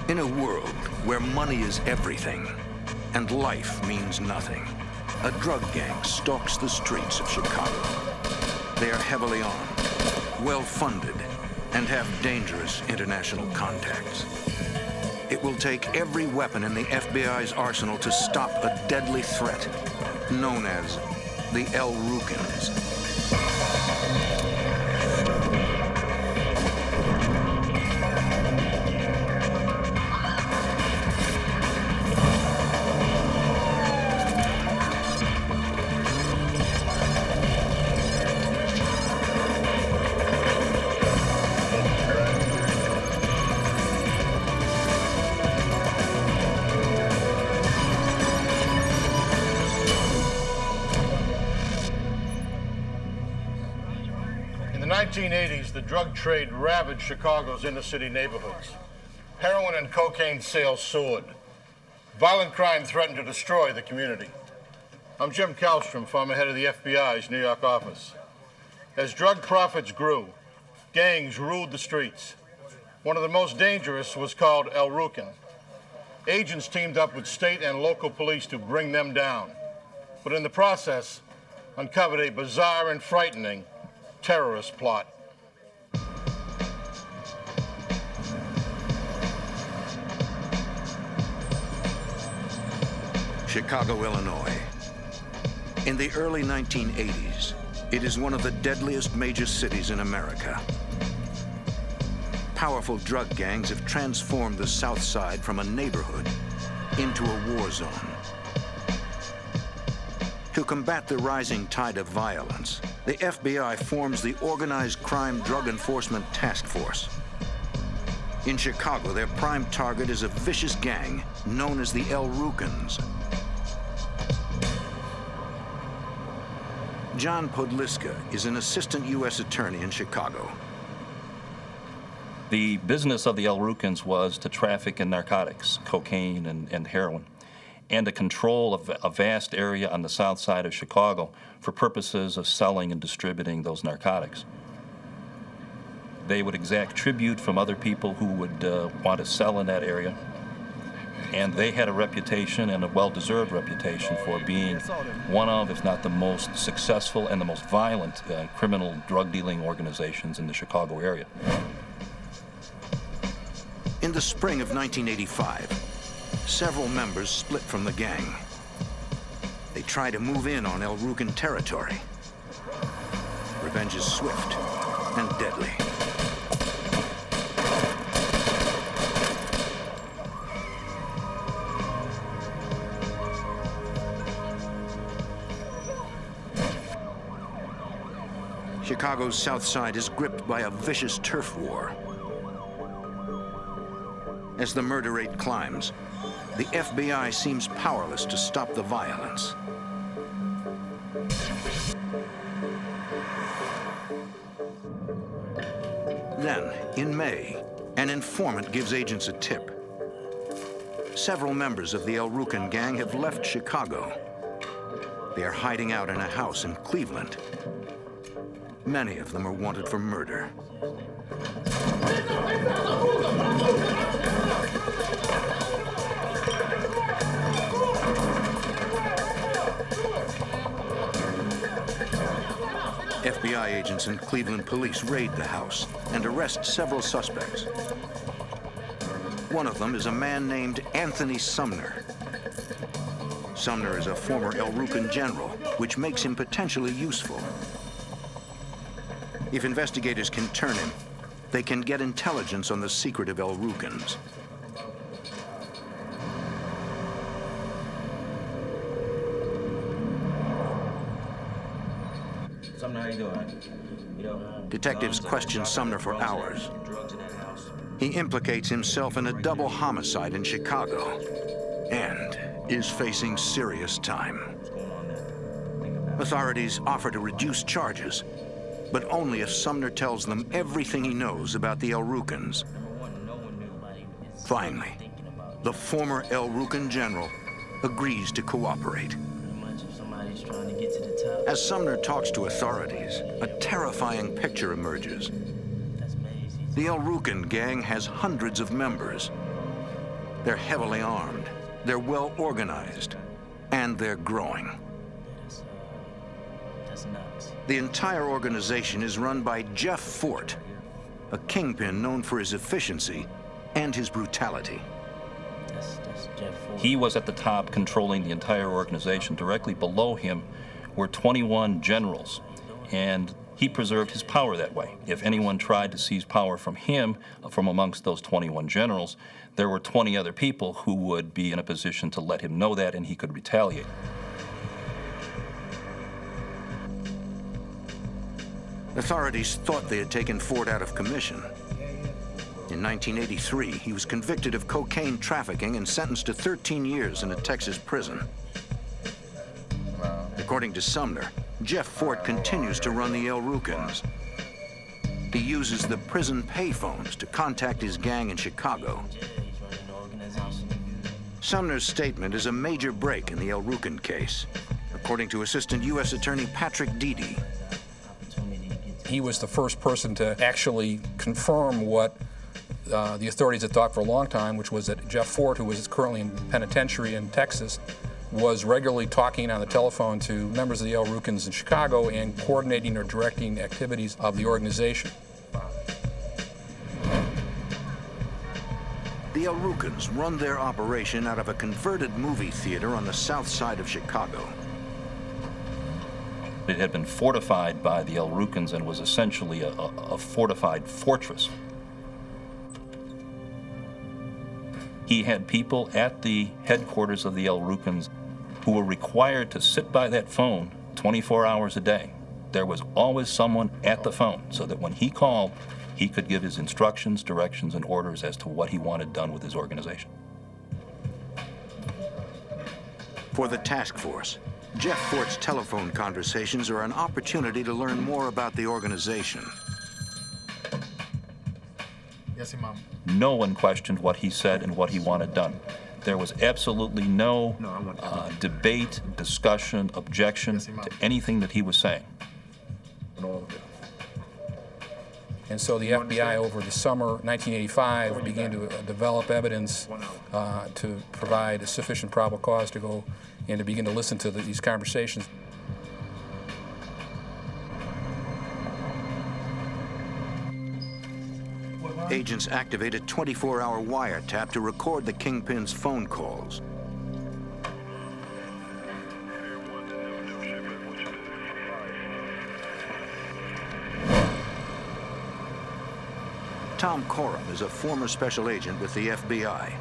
In a world where money is everything and life means nothing, a drug gang stalks the streets of Chicago. They are heavily armed, well-funded, and have dangerous international contacts. It will take every weapon in the FBI's arsenal to stop a deadly threat known as the El Rukins. In the 1980s, the drug trade ravaged Chicago's inner-city neighborhoods. Heroin and cocaine sales soared. Violent crime threatened to destroy the community. I'm Jim Kallstrom, former head of the FBI's New York office. As drug profits grew, gangs ruled the streets. One of the most dangerous was called El Rukin. Agents teamed up with state and local police to bring them down, but in the process, uncovered a bizarre and frightening terrorist plot. Chicago, Illinois. In the early 1980s, it is one of the deadliest major cities in America. Powerful drug gangs have transformed the South Side from a neighborhood into a war zone. To combat the rising tide of violence, the FBI forms the Organized Crime Drug Enforcement Task Force. In Chicago, their prime target is a vicious gang known as the El Rukins. John Podliska is an assistant U.S. attorney in Chicago. The business of the El Rukins was to traffic in narcotics, cocaine and heroin, and to control a vast area on the south side of Chicago for purposes of selling and distributing those narcotics. They would exact tribute from other people who would want to sell in that area, and they had a reputation, and a well-deserved reputation, for being one of, if not the most successful and the most violent criminal drug-dealing organizations in the Chicago area. In the spring of 1985, several members split from the gang. They try to move in on El Rukin territory. Revenge is swift and deadly. Chicago's South Side is gripped by a vicious turf war. As the murder rate climbs, the FBI seems powerless to stop the violence. Then, in May, an informant gives agents a tip. Several members of the El Rukin gang have left Chicago. They are hiding out in a house in Cleveland. Many of them are wanted for murder. FBI agents and Cleveland police raid the house and arrest several suspects. One of them is a man named Anthony Sumner. Sumner is a former El Rukin general, which makes him potentially useful. If investigators can turn him, they can get intelligence on the secret of El Rukins. Sumner, how you doing? Detectives question Sumner for hours. He implicates himself in a double homicide in Chicago and is facing serious time. Authorities offer to reduce charges, but only if Sumner tells them everything he knows about the El Rukins. Finally, the former El Rukin general agrees to cooperate. As Sumner talks to authorities, a terrifying picture emerges. The El Rukin gang has hundreds of members, They're heavily armed, they're well organized, and they're growing. That's nuts. The entire organization is run by Jeff Fort, a kingpin known for his efficiency and his brutality. That's Jeff Ford. He was at the top controlling the entire organization. Directly below him were 21 generals, and he preserved his power that way. If anyone tried to seize power from him, from amongst those 21 generals, there were 20 other people who would be in a position to let him know that, and he could retaliate. Authorities thought they had taken Ford out of commission. In 1983, he was convicted of cocaine trafficking and sentenced to 13 years in a Texas prison. According to Sumner, Jeff Fort continues to run the El Rukns. He uses the prison payphones to contact his gang in Chicago. Sumner's statement is a major break in the El Rukn case, according to Assistant U.S. Attorney Patrick Deedy. He was the first person to actually confirm what the authorities had thought for a long time, which was that Jeff Fort, who was currently in penitentiary in Texas, was regularly talking on the telephone to members of the El Rukns in Chicago and coordinating or directing activities of the organization. The El Rukns run their operation out of a converted movie theater on the south side of Chicago. It had been fortified by the El Rukns and was essentially a fortified fortress. He had people at the headquarters of the El Rukns who were required to sit by that phone 24 hours a day. There was always someone at the phone so that when he called, he could give his instructions, directions, and orders as to what he wanted done with his organization. For the task force, Jeff Fort's telephone conversations are an opportunity to learn more about the organization. Yes, Imam. No one questioned what he said and what he wanted done. There was absolutely no debate, discussion, objection to anything that he was saying. And so the FBI over the summer 1985 began to develop evidence to provide a sufficient probable cause to go and to begin to listen to these conversations. Agents activate a 24-hour wiretap to record the kingpin's phone calls. Tom Coram is a former special agent with the FBI.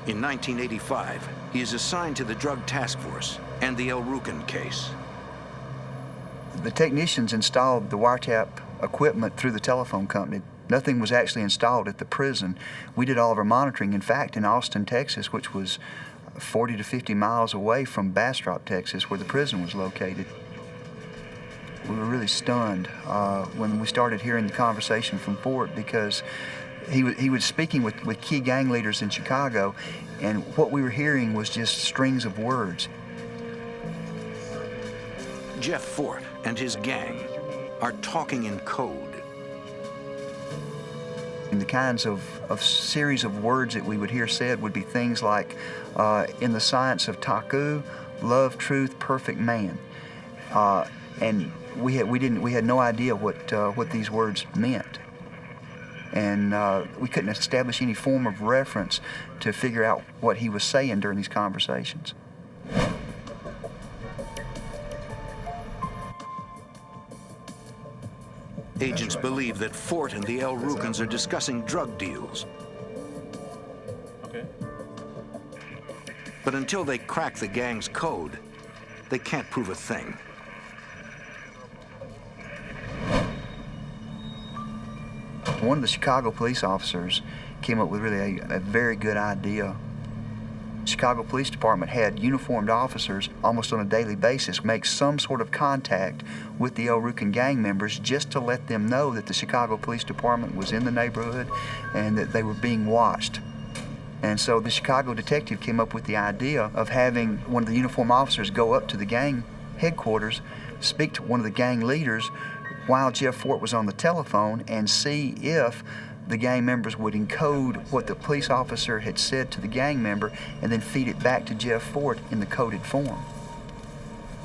In 1985, he is assigned to the Drug Task Force and the El Rukn case. The technicians installed the wiretap equipment through the telephone company. Nothing was actually installed at the prison. We did all of our monitoring, in fact, in Austin, Texas, which was 40 to 50 miles away from Bastrop, Texas, where the prison was located. We were really stunned when we started hearing the conversation from Fort, because he was speaking with key gang leaders in Chicago, and what we were hearing was just strings of words. Jeff Fort and his gang are talking in code. And the kinds of series of words that we would hear said would be things like, in the science of Taku, love, truth, perfect man. And we had no idea what these words meant. And we couldn't establish any form of reference to figure out what he was saying during these conversations. Agents believe that Fort and the El Rukns are discussing drug deals. Okay. But until they crack the gang's code, they can't prove a thing. One of the Chicago police officers came up with really a very good idea. The Chicago Police Department had uniformed officers almost on a daily basis make some sort of contact with the El Rukn gang members just to let them know that the Chicago Police Department was in the neighborhood and that they were being watched. And so the Chicago detective came up with the idea of having one of the uniformed officers go up to the gang headquarters, speak to one of the gang leaders while Jeff Fort was on the telephone, and see if the gang members would encode what the police officer had said to the gang member and then feed it back to Jeff Fort in the coded form.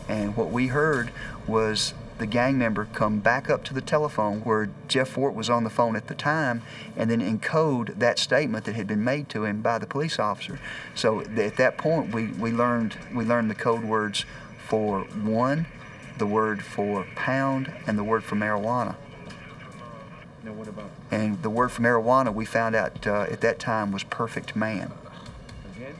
And what we heard was the gang member come back up to the telephone where Jeff Fort was on the phone at the time and then encode that statement that had been made to him by the police officer. So at that point, we learned the code words for one, the word for pound, and the word for marijuana. Now what about And the word for marijuana, we found out at that time, was perfect man. again?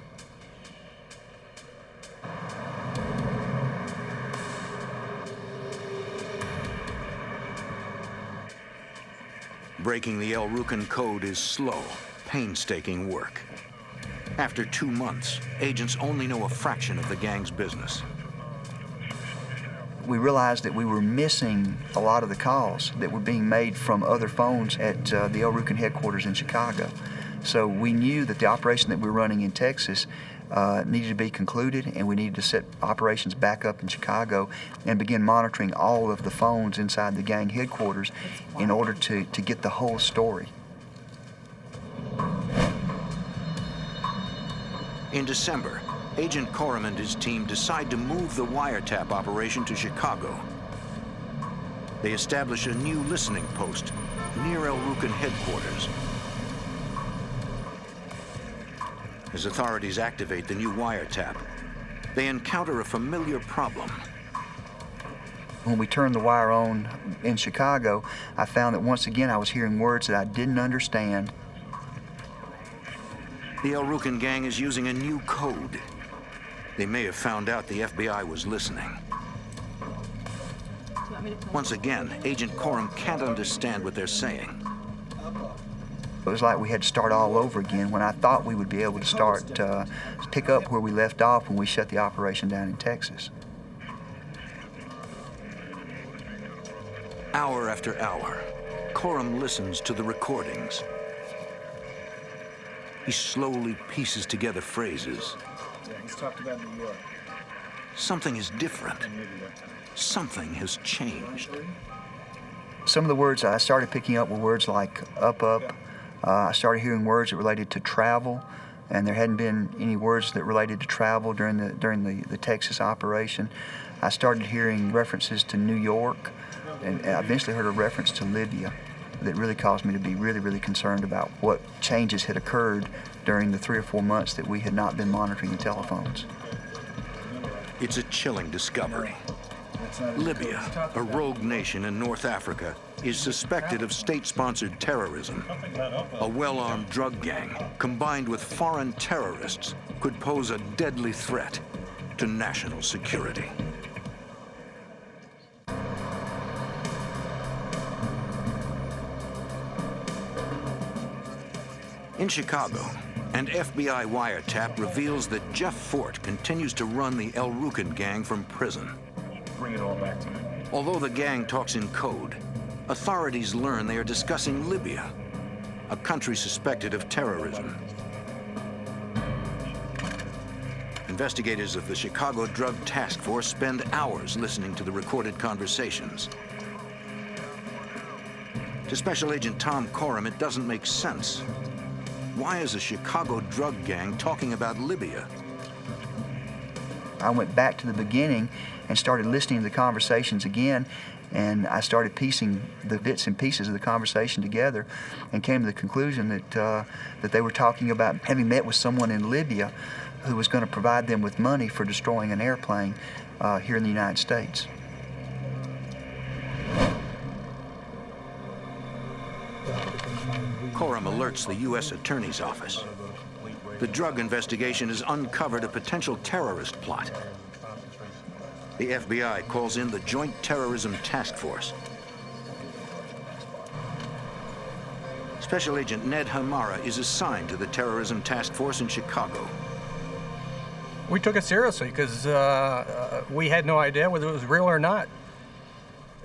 Breaking the El Rucan code is slow, painstaking work. After 2 months, agents only know a fraction of the gang's business. We realized that we were missing a lot of the calls that were being made from other phones at the El Rucan headquarters in Chicago. So we knew that the operation that we were running in Texas needed to be concluded, and we needed to set operations back up in Chicago and begin monitoring all of the phones inside the gang headquarters in order to get the whole story. In December, Agent Coram and his team decide to move the wiretap operation to Chicago. They establish a new listening post near El Rucan headquarters. As authorities activate the new wiretap, they encounter a familiar problem. When we turned the wire on in Chicago, I found that once again I was hearing words that I didn't understand. The El Rucan gang is using a new code. They may have found out the FBI was listening. Once again, Agent Coram can't understand what they're saying. It was like we had to start all over again when I thought we would be able to start pick up where we left off when we shut the operation down in Texas. Hour after hour, Coram listens to the recordings. He slowly pieces together phrases. Yeah, he's talked about New York Something is different. and Libya. Something has changed. Some of the words I started picking up were words like up. I started hearing words that related to travel, and there hadn't been any words that related to travel during the Texas operation. I started hearing references to New York, and I eventually heard a reference to Libya that really caused me to be really, really concerned about what changes had occurred during the 3 or 4 months that we had not been monitoring the telephones. It's a chilling discovery. Libya, a rogue nation in North Africa, is suspected of state-sponsored terrorism. A well-armed drug gang, combined with foreign terrorists, could pose a deadly threat to national security. In Chicago, an FBI wiretap reveals that Jeff Fort continues to run the El Rucan gang from prison. Bring it all back to me. Although the gang talks in code, authorities learn they are discussing Libya, a country suspected of terrorism. Investigators of the Chicago Drug Task Force spend hours listening to the recorded conversations. To Special Agent Tom Coram, it doesn't make sense. Why is a Chicago drug gang talking about Libya? I went back to the beginning and started listening to the conversations again, and I started piecing the bits and pieces of the conversation together and came to the conclusion that they were talking about having met with someone in Libya who was going to provide them with money for destroying an airplane here in the United States. Coram alerts the U.S. Attorney's Office. The drug investigation has uncovered a potential terrorist plot. The FBI calls in the Joint Terrorism Task Force. Special Agent Ned Hamara is assigned to the Terrorism Task Force in Chicago. We took it seriously because we had no idea whether it was real or not.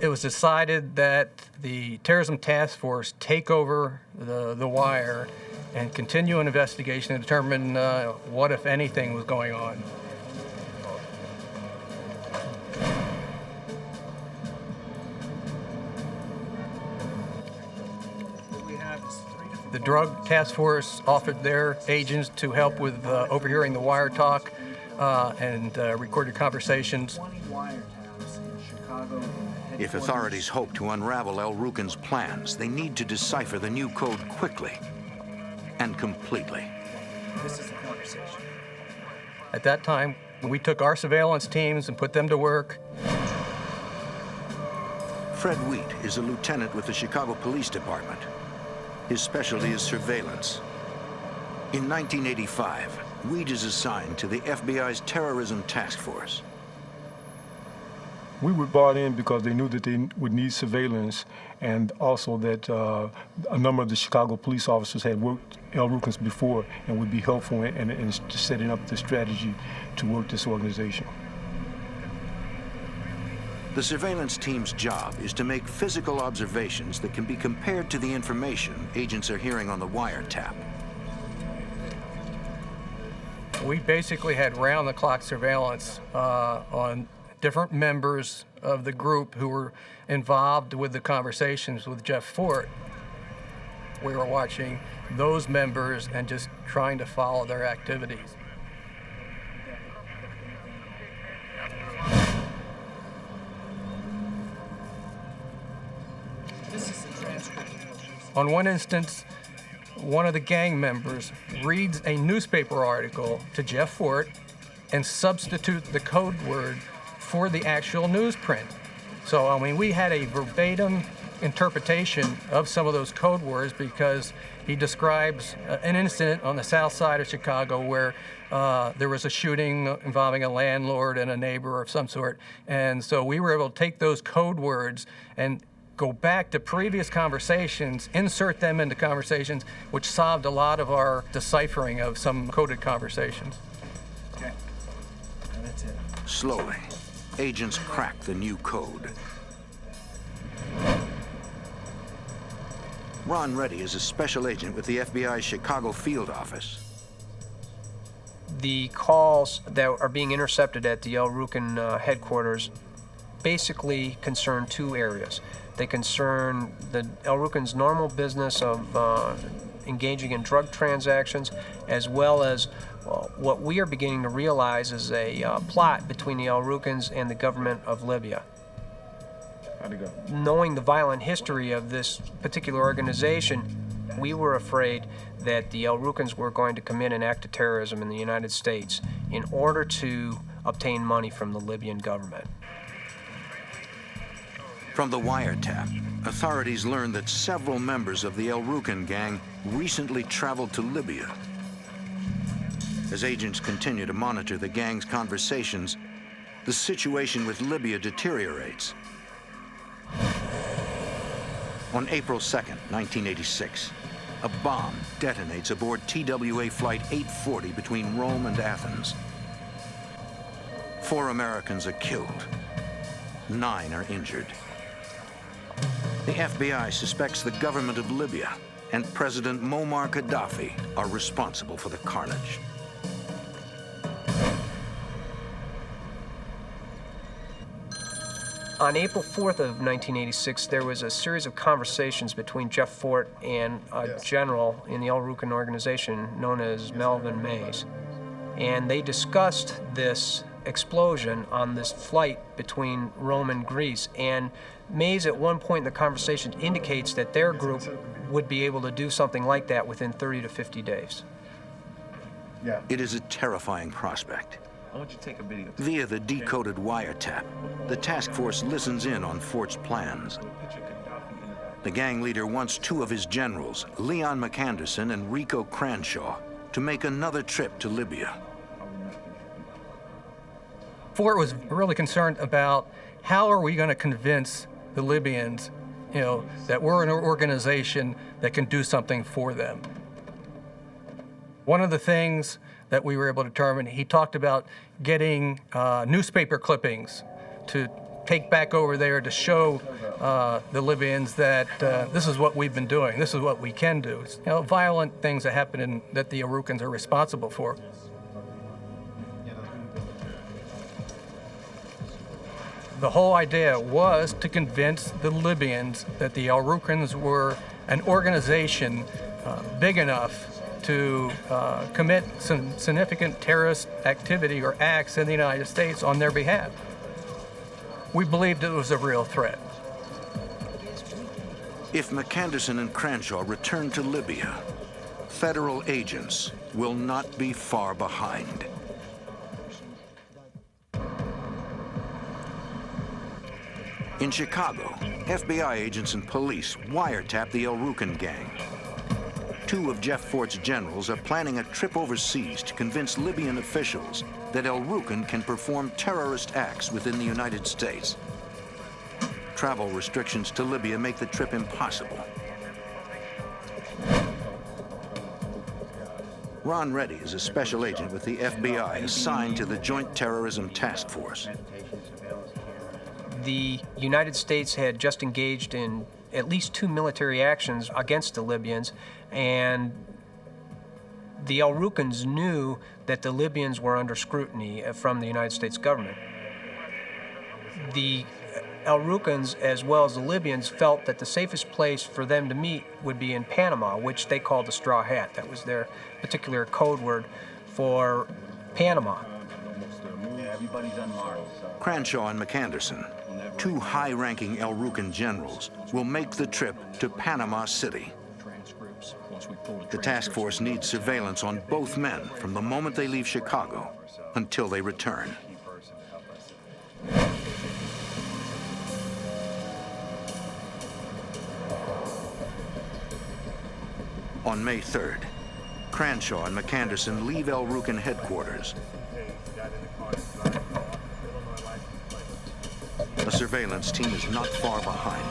It was decided that the Terrorism Task Force take over the wire and continue an investigation to determine what, if anything, was going on. What we have is 3 to The drug task force offered their agents to help with overhearing the wire talk and recorded conversations. If authorities hope to unravel El Rukin's plans, they need to decipher the new code quickly and completely. This is a conversation. At that time, we took our surveillance teams and put them to work. Fred Wheat is a lieutenant with the Chicago Police Department. His specialty is surveillance. In 1985, Wheat is assigned to the FBI's terrorism task force. We were brought in because they knew that they would need surveillance, and also that a number of the Chicago police officers had worked El Rukin's before and would be helpful in setting up the strategy to work this organization. The surveillance team's job is to make physical observations that can be compared to the information agents are hearing on the wiretap. We basically had round-the-clock surveillance on different members of the group who were involved with the conversations with Jeff Fort. We were watching those members and just trying to follow their activities. On one instance, one of the gang members reads a newspaper article to Jeff Fort and substitutes the code word for the actual newsprint. So, I mean, we had a verbatim interpretation of some of those code words because he describes an incident on the south side of Chicago where there was a shooting involving a landlord and a neighbor of some sort. And so we were able to take those code words and go back to previous conversations, insert them into conversations, which solved a lot of our deciphering of some coded conversations. Okay. Now that's it. Slowly, agents crack the new code. Ron Reddy is a special agent with the FBI's Chicago field office. The calls that are being intercepted at the El Rukin headquarters basically concern two areas. They concern the El Rukin's normal business of engaging in drug transactions, as well as what we are beginning to realize is a plot between the El Rukins and the government of Libya. How'd it go? Knowing the violent history of this particular organization, we were afraid that the El Rukins were going to commit an act of terrorism in the United States in order to obtain money from the Libyan government. From the wiretap, authorities learned that several members of the El Rukin gang recently traveled to Libya. As agents continue to monitor the gang's conversations, the situation with Libya deteriorates. On April 2nd, 1986, a bomb detonates aboard TWA Flight 840 between Rome and Athens. 4 Americans are killed. 9 are injured. The FBI suspects the government of Libya and President Muammar Gaddafi are responsible for the carnage. On April 4th of 1986, there was a series of conversations between Jeff Fort and a general in the El Rukin organization known as Melvin Mays. And they discussed this explosion on this flight between Rome and Greece. And Mays, at one point in the conversation, indicates that their group would be able to do something like that within 30 to 50 days. Yeah. It is a terrifying prospect. I want you to take a video. Via the decoded wiretap, the task force listens in on Fort's plans. The gang leader wants 2 of his generals, Leon McAnderson and Rico Cranshaw, to make another trip to Libya. Fort was really concerned about how are we going to convince the Libyans, that we're an organization that can do something for them. One of the things that we were able to determine, he talked about getting newspaper clippings to take back over there to show the Libyans that this is what we've been doing, this is what we can do. Violent things that happen that the El Rukins are responsible for. The whole idea was to convince the Libyans that the El Rukins were an organization big enough to commit some significant terrorist activity or acts in the United States on their behalf. We believed it was a real threat. If McAnderson and Cranshaw return to Libya, federal agents will not be far behind. In Chicago, FBI agents and police wiretap the El Rucan gang. Two of Jeff Fort's generals are planning a trip overseas to convince Libyan officials that El Rucan can perform terrorist acts within the United States. Travel restrictions to Libya make the trip impossible. Ron Reddy is a special agent with the FBI assigned to the Joint Terrorism Task Force. The United States had just engaged in at least 2 military actions against the Libyans, and the El Rucans knew that the Libyans were under scrutiny from the United States government. The El Rucans, as well as the Libyans, felt that the safest place for them to meet would be in Panama, which they called the Straw Hat. That was their particular code word for Panama. Cranshaw and McAnderson, two high-ranking El Rucan generals, will make the trip to Panama City. The task force needs surveillance on both men from the moment they leave Chicago until they return. On May 3rd, Cranshaw and McAnderson leave El Rucan headquarters. A surveillance team is not far behind.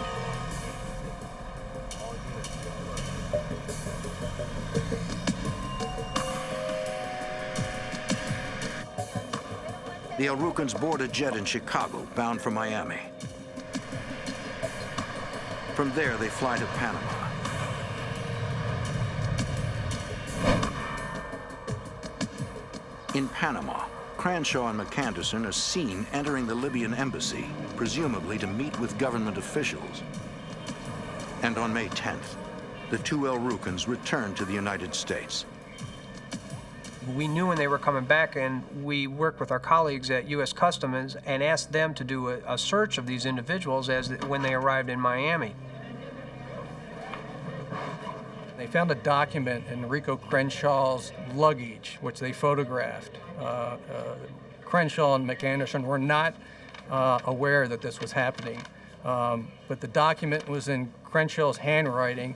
The El Rucans board a jet in Chicago, bound for Miami. From there, they fly to Panama. In Panama, Cranshaw and McAnderson are seen entering the Libyan embassy, presumably to meet with government officials. And on May 10th, the two El Rucans return to the United States. We knew when they were coming back, and we worked with our colleagues at U.S. Customs and asked them to do a search of these individuals when they arrived in Miami. They found a document in Rico Crenshaw's luggage, which they photographed. Cranshaw and McAnderson were not aware that this was happening, but the document was in Crenshaw's handwriting.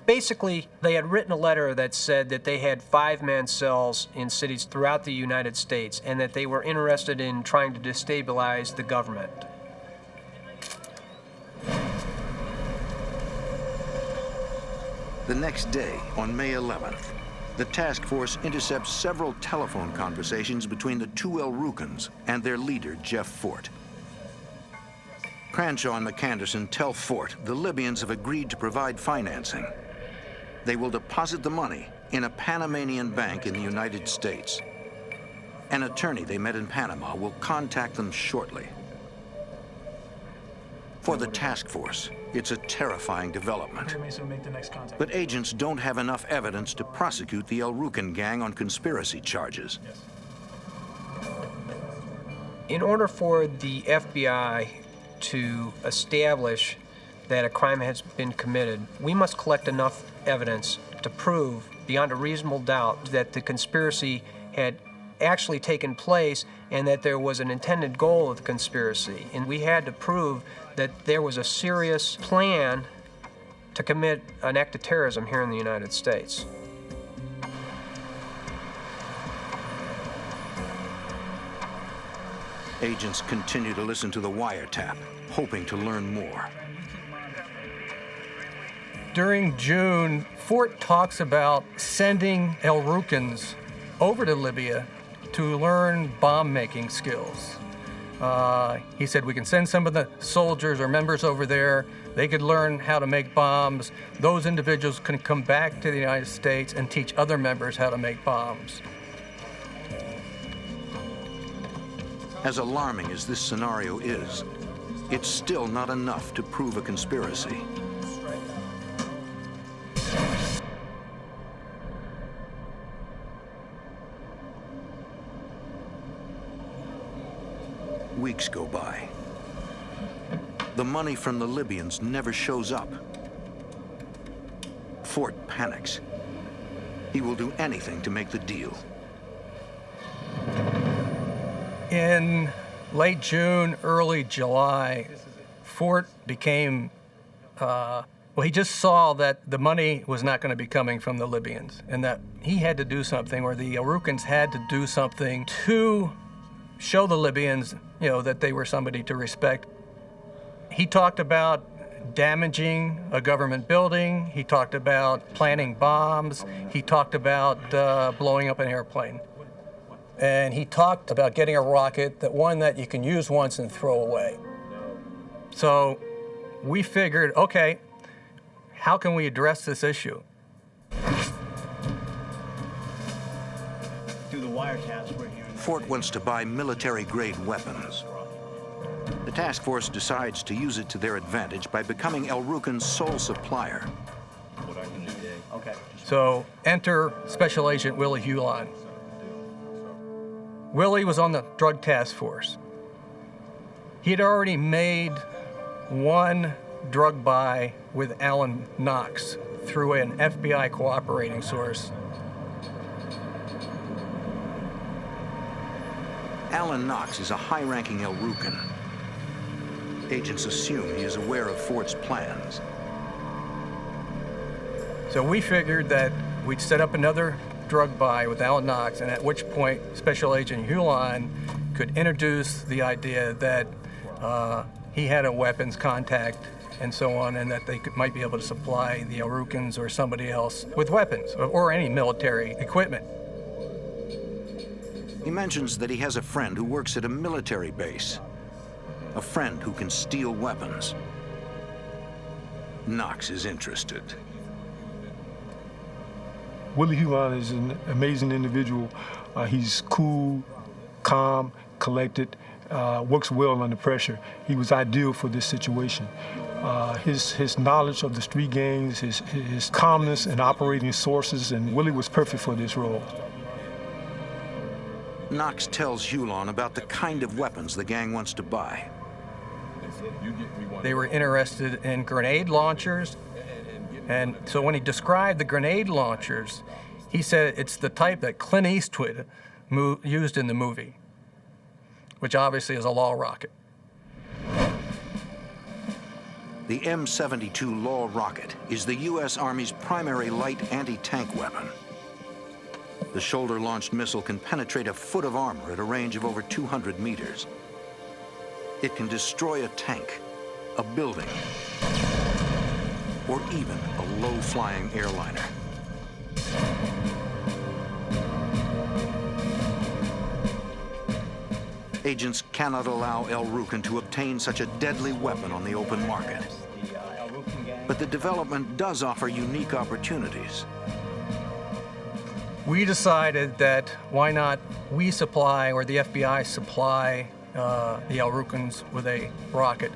Basically, they had written a letter that said that they had 5-man cells in cities throughout the United States and that they were interested in trying to destabilize the government. The next day, on May 11th, the task force intercepts several telephone conversations between the two El Rucans and their leader, Jeff Fort. Cranshaw and McAnderson tell Fort the Libyans have agreed to provide financing. They will deposit the money in a Panamanian bank in the United States. An attorney they met in Panama will contact them shortly. For the task force, it's a terrifying development. But agents don't have enough evidence to prosecute the El Rucan gang on conspiracy charges. In order for the FBI to establish that a crime has been committed, we must collect enough evidence to prove beyond a reasonable doubt that the conspiracy had actually taken place and that there was an intended goal of the conspiracy. And we had to prove that there was a serious plan to commit an act of terrorism here in the United States. Agents continue to listen to the wiretap, hoping to learn more. During June, Fort talks about sending El Rucans over to Libya to learn bomb-making skills. He said we can send some of the soldiers or members over there. They could learn how to make bombs. Those individuals can come back to the United States and teach other members how to make bombs. As alarming as this scenario is, it's still not enough to prove a conspiracy. Weeks go by. The money from the Libyans never shows up. Fort panics. He will do anything to make the deal. In late June, early July, Fort became, he just saw that the money was not going to be coming from the Libyans and that he had to do something, or the Arukans had to do something to show the Libyans, that they were somebody to respect. He talked about damaging a government building. He talked about planting bombs. He talked about blowing up an airplane. And he talked about getting a rocket, one that you can use once and throw away. So we figured, okay, how can we address this issue? Through the wiretaps we're hearing. Fort wants to buy military-grade weapons. The task force decides to use it to their advantage by becoming El Rukan's sole supplier. Okay. So enter Special Agent Willie Hulon. Willie was on the drug task force. He had already made one drug buy with Alan Knox through an FBI cooperating source. Alan Knox is a high-ranking El Rukan. Agents assume he is aware of Fort's plans. So we figured that we'd set up another drug buy with Alan Knox, and at which point Special Agent Hulon could introduce the idea that he had a weapons contact and so on, and that they might be able to supply the Arukans or somebody else with weapons or any military equipment. He mentions that he has a friend who works at a military base. A friend who can steal weapons. Knox is interested. Willie Hulon is an amazing individual. He's cool, calm, collected, works well under pressure. He was ideal for this situation. His knowledge of the street gangs, his calmness and operating sources, and Willie was perfect for this role. Knox tells Hulon about the kind of weapons the gang wants to buy. They were interested in grenade launchers, and so when he described the grenade launchers, he said it's the type that Clint Eastwood used in the movie, which obviously is a law rocket. The M72 Law rocket is the U.S. Army's primary light anti-tank weapon. The shoulder-launched missile can penetrate a foot of armor at a range of over 200 meters. It can destroy a tank, a building, or even a low-flying airliner. Agents cannot allow El Rukan to obtain such a deadly weapon on the open market. But the development does offer unique opportunities. We decided that why not we supply, or the FBI supply, the El Rukans with a rocket.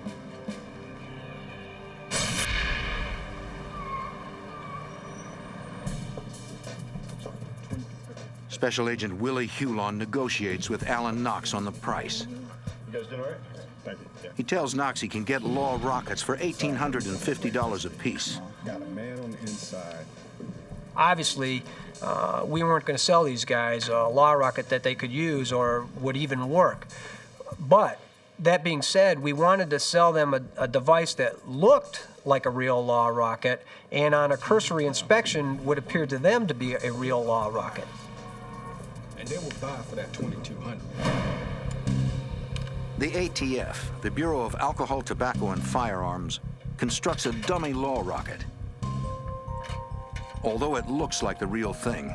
Special Agent Willie Hulon negotiates with Alan Knox on the price. You guys doing all right? Thank you. Yeah. He tells Knox he can get Law rockets for $1,850 apiece. Got a man on the inside. Obviously, we weren't going to sell these guys a law rocket that they could use or would even work. But that being said, we wanted to sell them a device that looked like a real law rocket, and on a cursory inspection would appear to them to be a real law rocket. And they will buy for that $2,200. The ATF, the Bureau of Alcohol, Tobacco, and Firearms, constructs a dummy law rocket. Although it looks like the real thing,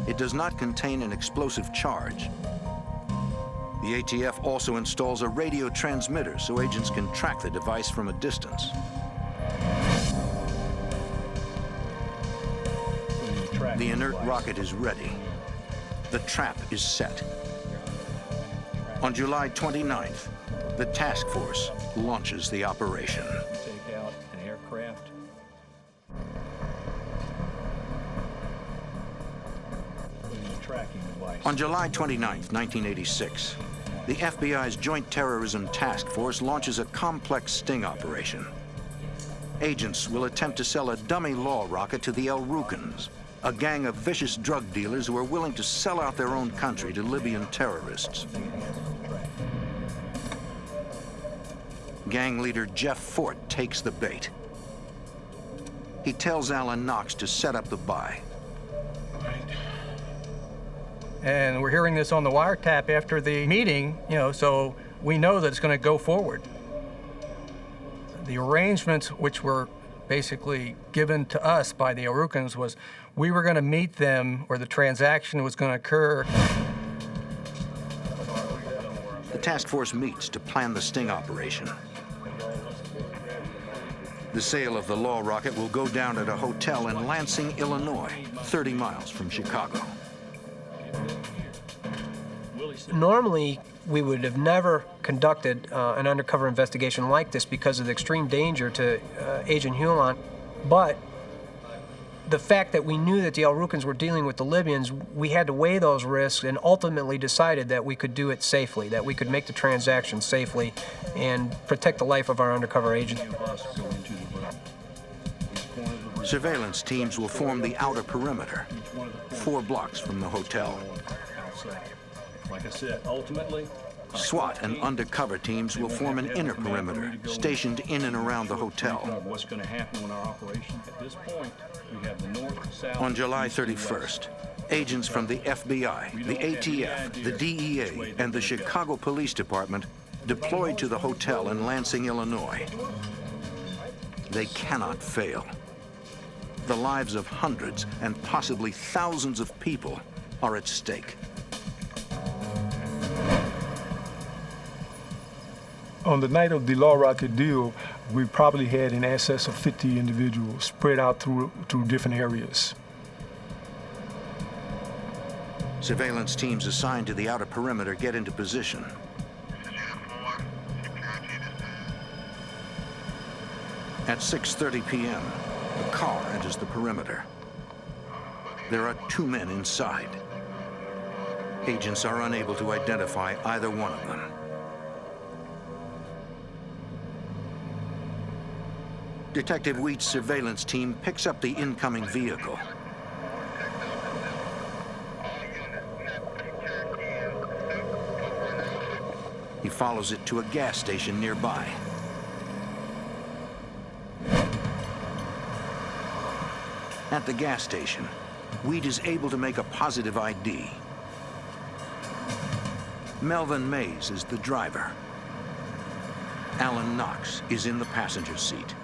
it does not contain an explosive charge. The ATF also installs a radio transmitter so agents can track the device from a distance. The inert rocket is ready. The trap is set. On July 29th, the task force launches the operation. Take out an aircraft. Putting a tracking device. On July 29th, 1986, the FBI's Joint Terrorism Task Force launches a complex sting operation. Agents will attempt to sell a dummy law rocket to the El Rukns, a gang of vicious drug dealers who are willing to sell out their own country to Libyan terrorists. Gang leader Jeff Fort takes the bait. He tells Alan Knox to set up the buy. And we're hearing this on the wiretap after the meeting, so we know that it's going to go forward. The arrangements which were basically given to us by the El Rukns was we were going to meet them, or the transaction was going to occur. The task force meets to plan the sting operation. The sale of the law rocket will go down at a hotel in Lansing, Illinois, 30 miles from Chicago. Normally, we would have never conducted an undercover investigation like this because of the extreme danger to Agent Hewlett. But the fact that we knew that the El Rukns were dealing with the Libyans, we had to weigh those risks and ultimately decided that we could do it safely, that we could make the transaction safely and protect the life of our undercover agent. Surveillance teams will form the outer perimeter, 4 blocks from the hotel. Like I said, ultimately, SWAT and undercover teams will form an inner perimeter, stationed in and around the hotel. what's going to happen in our operation. At this point, we have the north, south. On July 31st, agents from the FBI, the ATF, the DEA, and the Chicago Police Department deployed to the hotel in Lansing, Illinois. They cannot fail. The lives of hundreds and possibly thousands of people are at stake. On the night of the law rocket deal, we probably had in excess of 50 individuals spread out through different areas. Surveillance teams assigned to the outer perimeter get into position. At 6:30 p.m., a car enters the perimeter. There are 2 men inside. Agents are unable to identify either one of them. Detective Wheat's surveillance team picks up the incoming vehicle. He follows it to a gas station nearby. At the gas station, Wheat is able to make a positive ID. Melvin Mays is the driver. Alan Knox is in the passenger seat.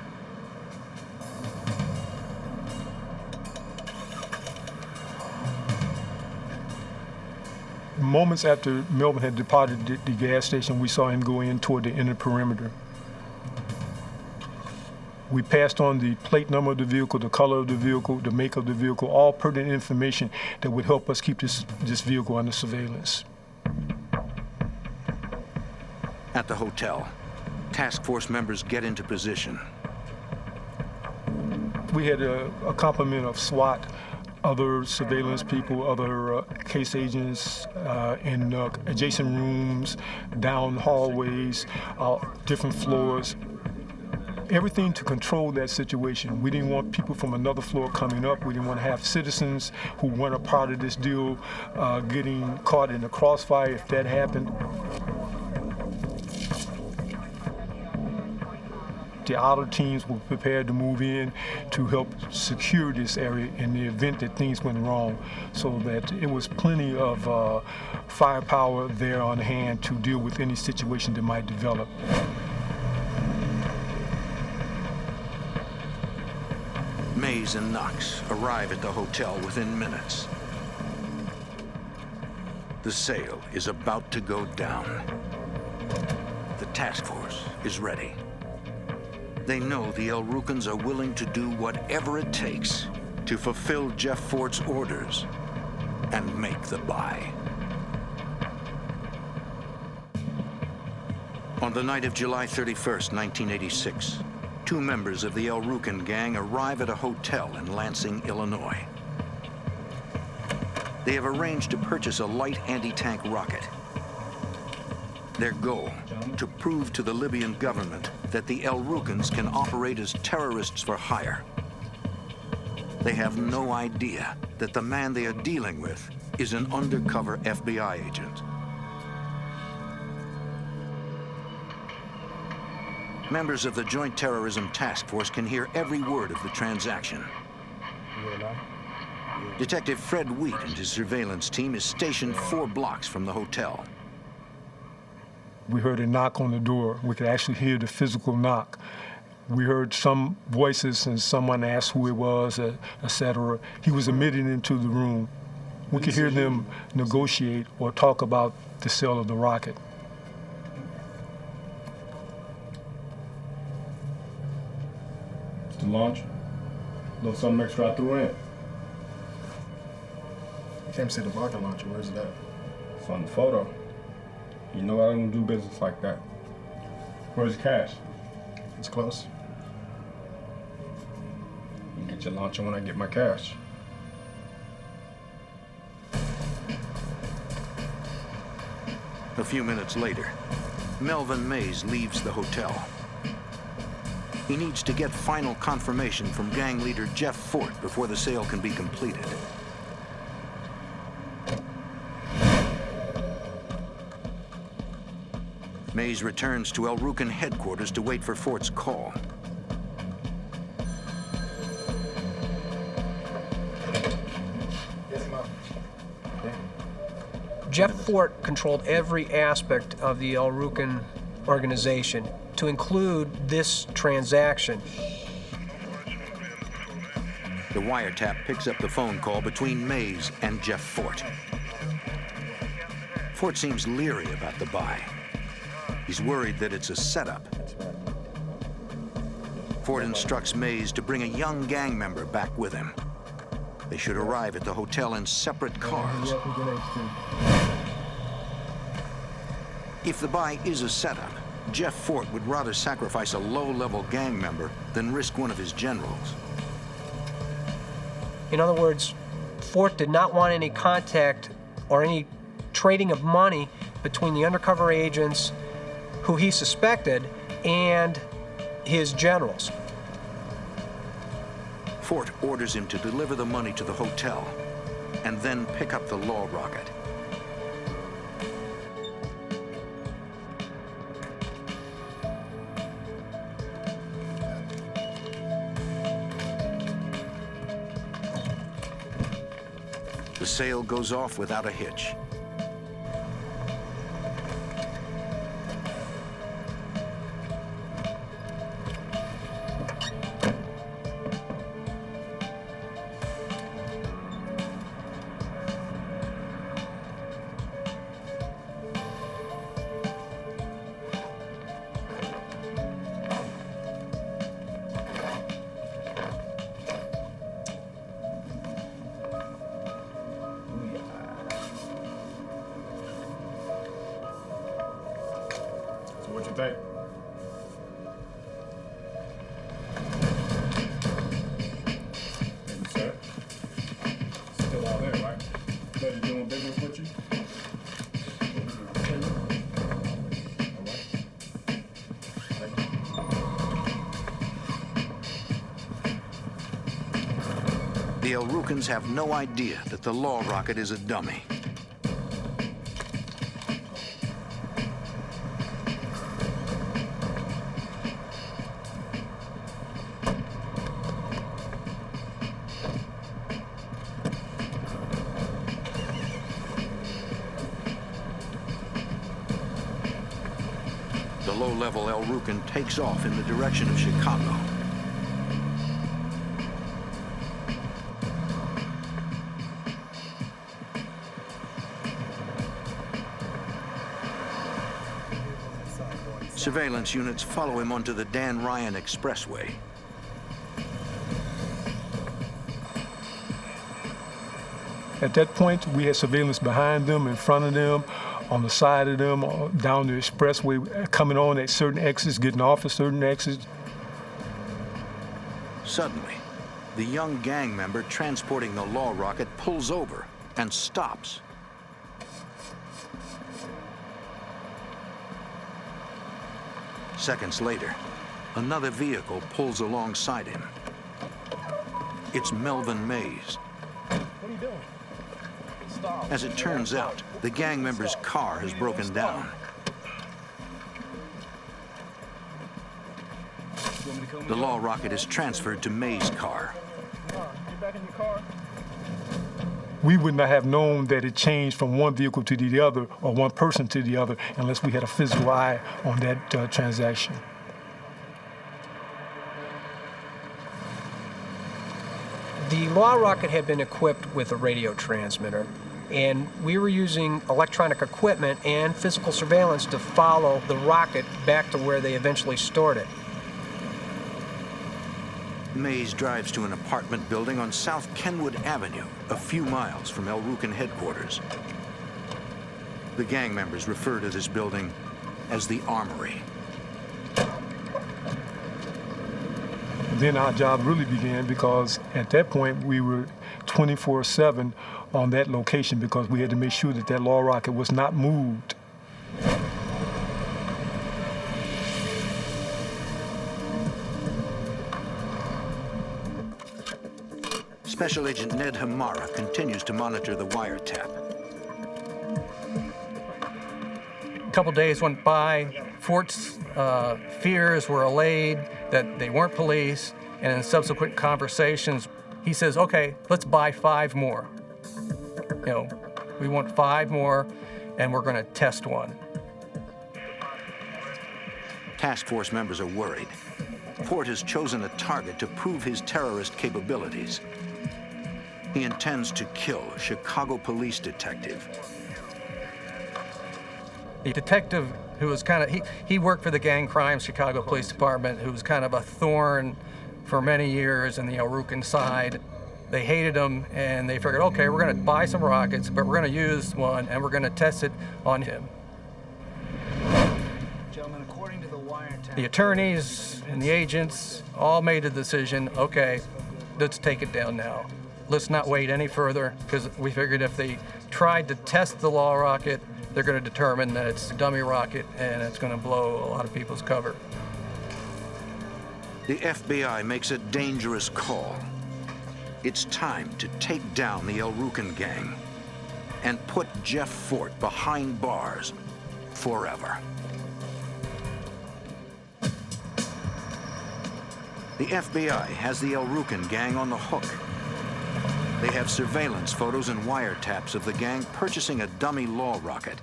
Moments after Melvin had departed the gas station, we saw him go in toward the inner perimeter. We passed on the plate number of the vehicle, the color of the vehicle, the make of the vehicle, all pertinent information that would help us keep this vehicle under surveillance. At the hotel, task force members get into position. We had a complement of SWAT, other surveillance people, other case agents in adjacent rooms, down hallways, different floors. Everything to control that situation. We didn't want people from another floor coming up. We didn't want to have citizens who weren't a part of this deal getting caught in the crossfire if that happened. The outer teams were prepared to move in to help secure this area in the event that things went wrong, so that it was plenty of firepower there on hand to deal with any situation that might develop. Mays and Knox arrive at the hotel within minutes. The sale is about to go down. The task force is ready. They know the El Rukns are willing to do whatever it takes to fulfill Jeff Fort's orders and make the buy. On the night of July 31st, 1986, 2 members of the El Rukn gang arrive at a hotel in Lansing, Illinois. They have arranged to purchase a light anti-tank rocket. Their goal, to prove to the Libyan government that the El Rukns can operate as terrorists for hire. They have no idea that the man they are dealing with is an undercover FBI agent. Members of the Joint Terrorism Task Force can hear every word of the transaction. Detective Fred Wheat and his surveillance team is stationed 4 blocks from the hotel. We heard a knock on the door. We could actually hear the physical knock. We heard some voices and someone asked who it was, etc. He was admitted into the room. We could hear them negotiate or talk about the sale of the rocket. To launch. A little something extra I threw in. I can't see the rocket launcher. Where's it at? It's on the photo. You know I don't do business like that. Where's the cash? It's close. You get your launcher when I get my cash. A few minutes later, Melvin Mays leaves the hotel. He needs to get final confirmation from gang leader Jeff Fort before the sale can be completed. Mays returns to El Rukn headquarters to wait for Fort's call. Jeff Fort controlled every aspect of the El Rukn organization, to include this transaction. The wiretap picks up the phone call between Mays and Jeff Fort. Fort seems leery about the buy. He's worried that it's a setup. Fort instructs Mays to bring a young gang member back with him. They should arrive at the hotel in separate cars. If the buy is a setup, Jeff Fort would rather sacrifice a low-level gang member than risk one of his generals. In other words, Fort did not want any contact or any trading of money between the undercover agents who he suspected and his generals. Fort orders him to deliver the money to the hotel and then pick up the law rocket. The sale goes off without a hitch. What you think? Maybe, sir. Still out there, right? Buddy doing business with you? The El Rukns have no idea that the law rocket is a dummy. The low-level El Rukn takes off in the direction of Chicago. Surveillance units follow him onto the Dan Ryan Expressway. At that point, we had surveillance behind them, in front of them, on the side of them, down the expressway, coming on at certain exits, getting off at certain exits. Suddenly, the young gang member transporting the law rocket pulls over and stops. Seconds later, another vehicle pulls alongside him. It's Melvin Mays. What are you doing? Stop. As it turns out, the gang member's car has broken down. The law rocket is transferred to Mays' car. Get back in your car. We would not have known that it changed from one vehicle to the other or one person to the other unless we had a physical eye on that transaction. The law rocket had been equipped with a radio transmitter, and we were using electronic equipment and physical surveillance to follow the rocket back to where they eventually stored it. Mays drives to an apartment building on South Kenwood Avenue, a few miles from El Rucan headquarters. The gang members refer to this building as the Armory. Then our job really began because at that point we were 24/7 on that location because we had to make sure that that law rocket was not moved. Special Agent Ned Hamara continues to monitor the wiretap. A couple days went by. Fort's fears were allayed that they weren't police, and in subsequent conversations, he says, okay, let's buy 5 more. You know, we want 5 more, and we're going to test one. Task force members are worried. Fort has chosen a target to prove his terrorist capabilities. He intends to kill a Chicago police detective. The detective who was kind of, he worked for the Gang Crimes Chicago Police Department, who was kind of a thorn for many years in the El Rucan side. They hated him, and they figured, okay, we're going to buy some rockets, but we're going to use one, and we're going to test it on him. Gentlemen, according to the wiretap, The attorneys and the agents all made a decision, okay, let's take it down now. Let's not wait any further, because we figured if they tried to test the law rocket, they're going to determine that it's a dummy rocket and it's going to blow a lot of people's cover. The FBI makes a dangerous call. It's time to take down the El Rucan gang and put Jeff Fort behind bars forever. The FBI has the El Rucan gang on the hook. They have surveillance photos and wiretaps of the gang purchasing a dummy law rocket.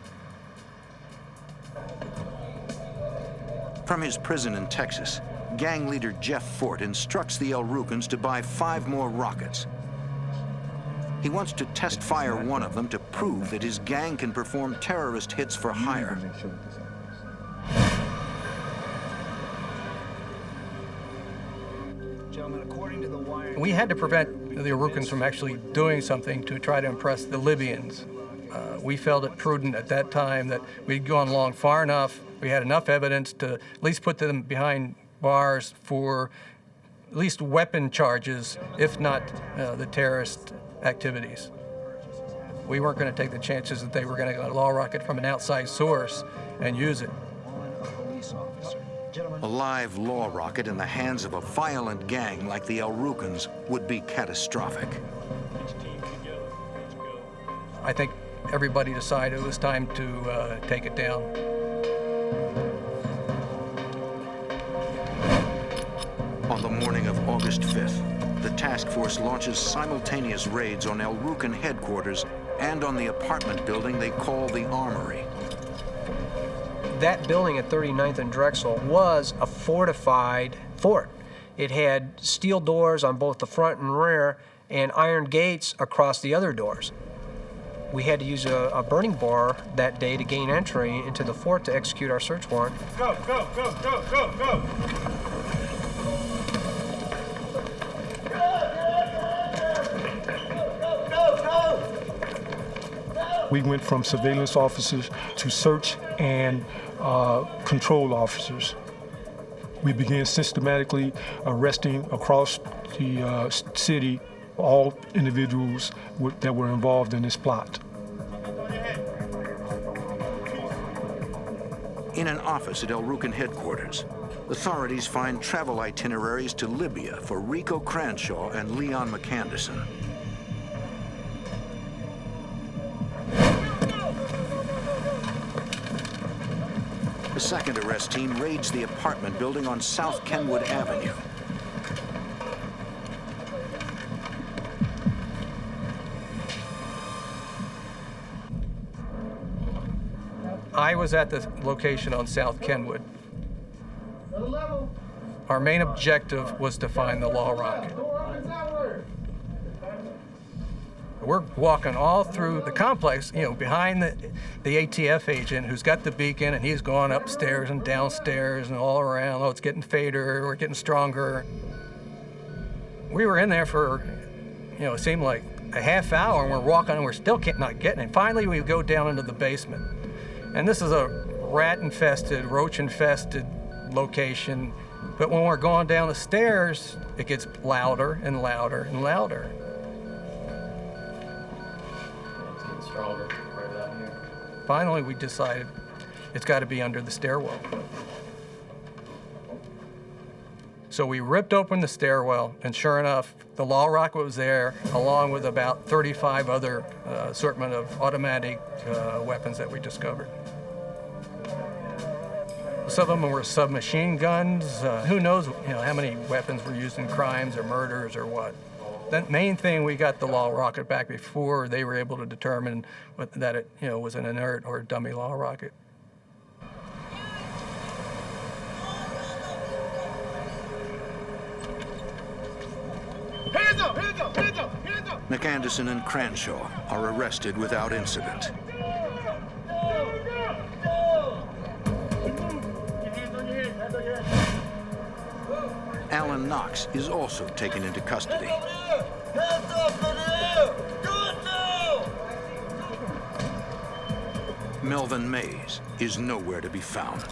From his prison in Texas, gang leader Jeff Fort instructs the El Rucans to buy 5 more rockets. He wants to test fire one of them to prove that his gang can perform terrorist hits for hire. gentlemen, according to the wiretap, We had to prevent the El Rucans from actually doing something to try to impress the Libyans. We felt it prudent at that time that we'd gone along far enough, we had enough evidence to at least put them behind bars for at least weapon charges, if not the terrorist activities. We weren't going to take the chances that they were going to get a law rocket from an outside source and use it. A live law rocket in the hands of a violent gang like the El Rucans would be catastrophic. I think everybody decided it was time to take it down. On the morning of August 5th, the task force launches simultaneous raids on El Rucan headquarters and on the apartment building they call the Armory. That building at 39th and Drexel was a fortified fort. It had steel doors on both the front and rear and iron gates across the other doors. We had to use a burning bar that day to gain entry into the fort to execute our search warrant. Go, go, go, go, go, go! We went from surveillance officers to search and control officers. We began systematically arresting across the city all individuals that were involved in this plot. In an office at El Rucan headquarters, authorities find travel itineraries to Libya for Rico Cranshaw and Leon McAnderson. The second arrest team raids the apartment building on South Kenwood Avenue. I was at the location on South Kenwood. Our main objective was to find the law rocket. We're walking all through the complex, you know, behind the ATF agent who's got the beacon, and he's going upstairs and downstairs and all around. Oh, it's getting fainter, we're getting stronger. We were in there for, you know, it seemed like a half hour, and we're walking and we're still not getting it. Finally, we go down into the basement. And this is a rat-infested, roach-infested location. But when we're going down the stairs, it gets louder and louder and louder. It's getting stronger right about here. Finally, we decided it's got to be under the stairwell. So we ripped open the stairwell, and sure enough, the law rocket was there, along with about 35 other assortment of automatic weapons that we discovered. Some of them were submachine guns. Who knows, you know, how many weapons were used in crimes or murders or what. The main thing, we got the law rocket back before they were able to determine that it, you know, was an inert or dummy law rocket. Hands up! Hands up! Hands up! Hands up! McAnderson and Cranshaw are arrested without incident. Alan Knox is also taken into custody. Melvin Mays is nowhere to be found.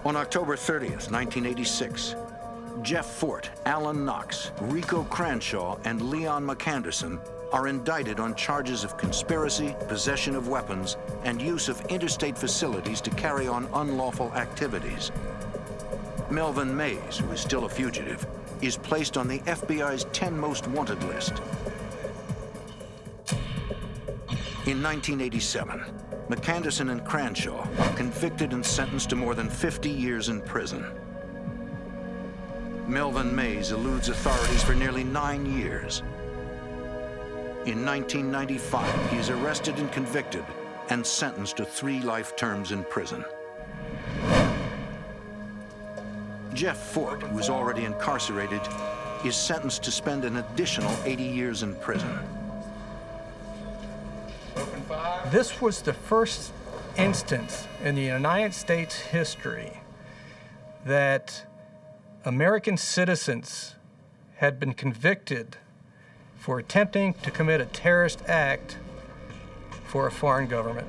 On October 30th, 1986, Jeff Fort, Alan Knox, Rico Cranshaw, and Leon McAnderson are indicted on charges of conspiracy, possession of weapons, and use of interstate facilities to carry on unlawful activities. Melvin Mays, who is still a fugitive, is placed on the FBI's 10 most wanted list. In 1987, McAnderson and Cranshaw are convicted and sentenced to more than 50 years in prison. Melvin Mays eludes authorities for nearly 9 years. In 1995, he is arrested and convicted and sentenced to 3 life terms in prison. Jeff Fort, who is already incarcerated, is sentenced to spend an additional 80 years in prison. This was the first instance in the United States history that American citizens had been convicted for attempting to commit a terrorist act for a foreign government.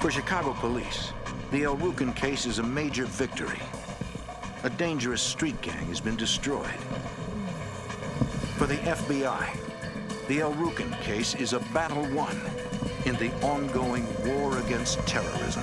For Chicago police, the El Rucan case is a major victory. A dangerous street gang has been destroyed. For the FBI, the El Rucan case is a battle won in the ongoing war against terrorism.